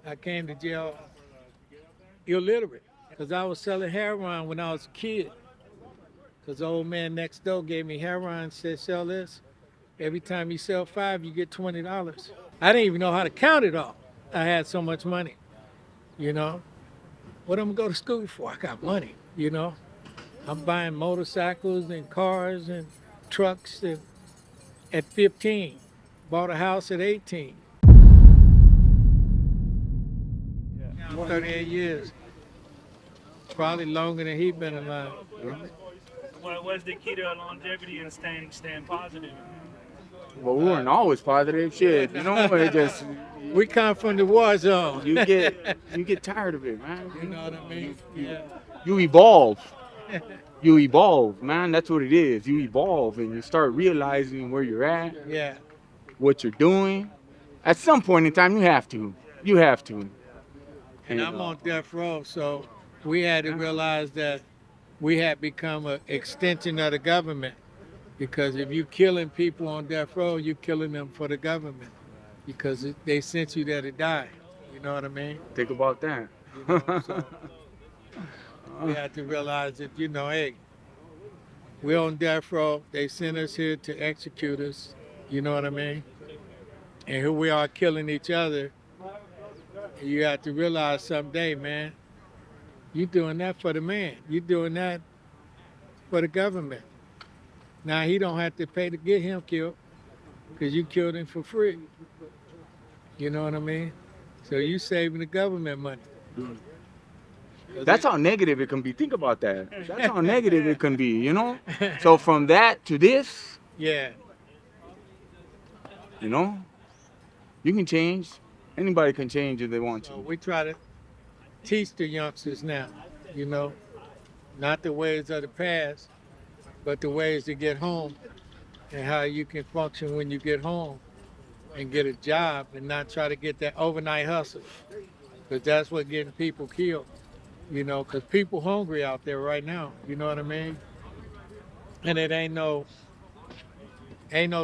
I came to jail illiterate because I was selling heroin when I was a kid. Because the old man next door gave me heroin, said, sell this. Every time you sell five, you get $20. I didn't even know how to count it all. I had so much money, you know. What I'm gonna go to school for? I got money, you know. I'm buying motorcycles and cars and trucks at 15. Bought a house at 18. 38 years. Probably longer than he been alive. What's the key to longevity and staying positive? Well, we weren't always positive. Shit, you know, it just We come from the war zone. you get tired of it, man. You know what I mean? Yeah. You evolve. You evolve, man. That's what it is. You evolve and you start realizing where you're at, Yeah. what you're doing. At some point in time, you have to. You have to. And I'm on death row, so we had to realize that we had become an extension of the government. Because if you killing people on death row, you killing them for the government. Because they sent you there to die. You know what I mean? Think about that. You know, so we had to realize that, you know, hey, we're on death row. They sent us here to execute us. You know what I mean? And here we are killing each other. You have to realize someday, man, you're doing that for the man. You're doing that for the government. Now he don't have to pay to get him killed because you killed him for free. You know what I mean? So you saving the government money. That's how negative it can be. Think about that. That's how negative it can be, you know? So from that to this, Yeah. you know, you can change. Anybody can change if they want So to. we try to teach the youngsters now, you know, not the ways of the past, but the ways to get home and how you can function when you get home and get a job and not try to get that overnight hustle. Because that's what getting people killed, you know, because people hungry out there right now, you know what I mean? And it ain't no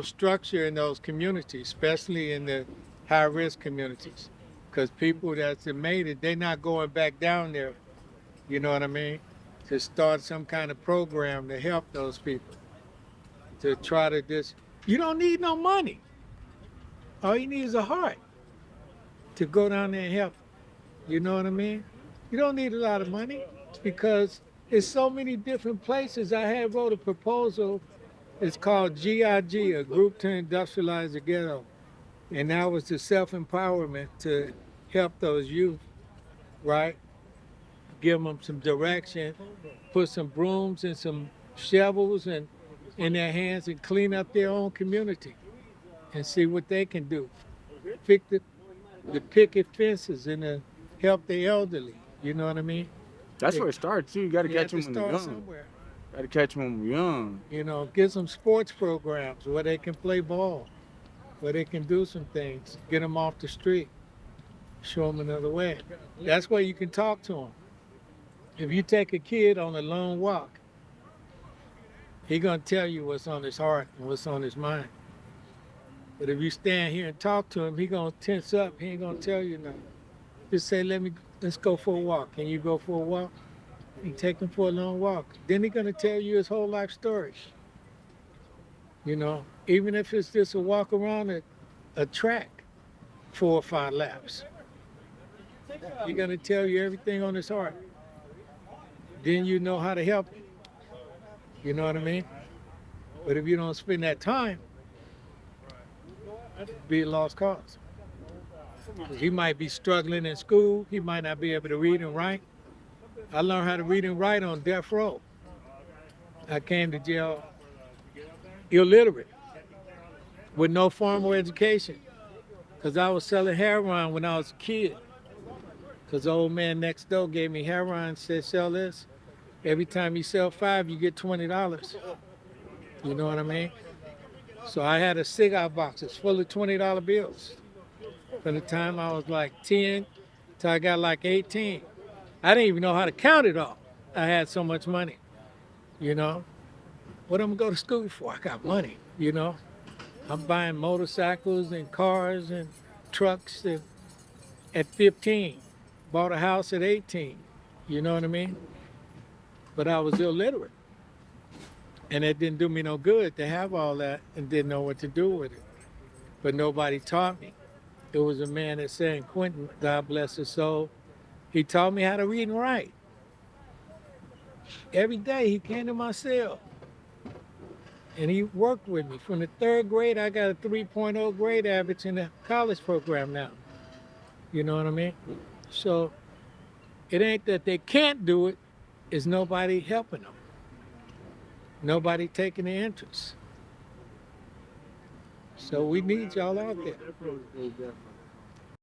structure in those communities, especially in the high risk communities. Because people that's made it, they're not going back down there, you know what I mean? To start some kind of program to help those people. To try to just, you don't need no money. All you need is a heart to go down there and help. You know what I mean? You don't need a lot of money because there's so many different places. I had wrote a proposal. It's called GIG, a group to industrialize the ghetto. And that was the self-empowerment to help those youth, right? Give them some direction, put some brooms and some shovels and in their hands and clean up their own community and see what they can do. Fix the picket fences and help the elderly. You know what I mean? That's where it starts, too. You got to You have catch to them when they're start young. somewhere. Got to catch them when they're young. You know, get some sports programs where they can play ball, where they can do some things, get them off the street, show them another way. That's where you can talk to them. If you take a kid on a long walk, he gonna tell you what's on his heart and what's on his mind. But if you stand here and talk to him, he gonna tense up. He ain't gonna tell you nothing. Just say, let's go for a walk. Can you go for a walk? You take him for a long walk. Then he gonna tell you his whole life story. You know, even if it's just a walk around a track, 4 or 5 laps. He's gonna tell you everything on his heart. Then you know how to help him. You know what I mean? But if you don't spend that time, it'd be a lost cause. He might be struggling in school. He might not be able to read and write. I learned how to read and write on death row. I came to jail illiterate with no formal education because I was selling heroin when I was a kid. Because the old man next door gave me heroin, said, sell this. Every time you sell 5, you get $20. You know what I mean? So I had a cigar boxes full of $20 bills. From the time I was like 10 till I got like 18. I didn't even know how to count it all. I had so much money, you know? What am I gonna go to school for? I got money, you know? I'm buying motorcycles and cars and trucks at 15, bought a house at 18. You know what I mean? But I was illiterate. And it didn't do me no good to have all that and didn't know what to do with it. But nobody taught me. It was a man at San Quentin, God bless his soul. He taught me how to read and write. Every day he came to my cell and he worked with me. From the third grade, I got a 3.0 grade average in the college program now. You know what I mean? So it ain't that they can't do it, it's nobody helping them. Nobody taking the interest. So we need y'all out there.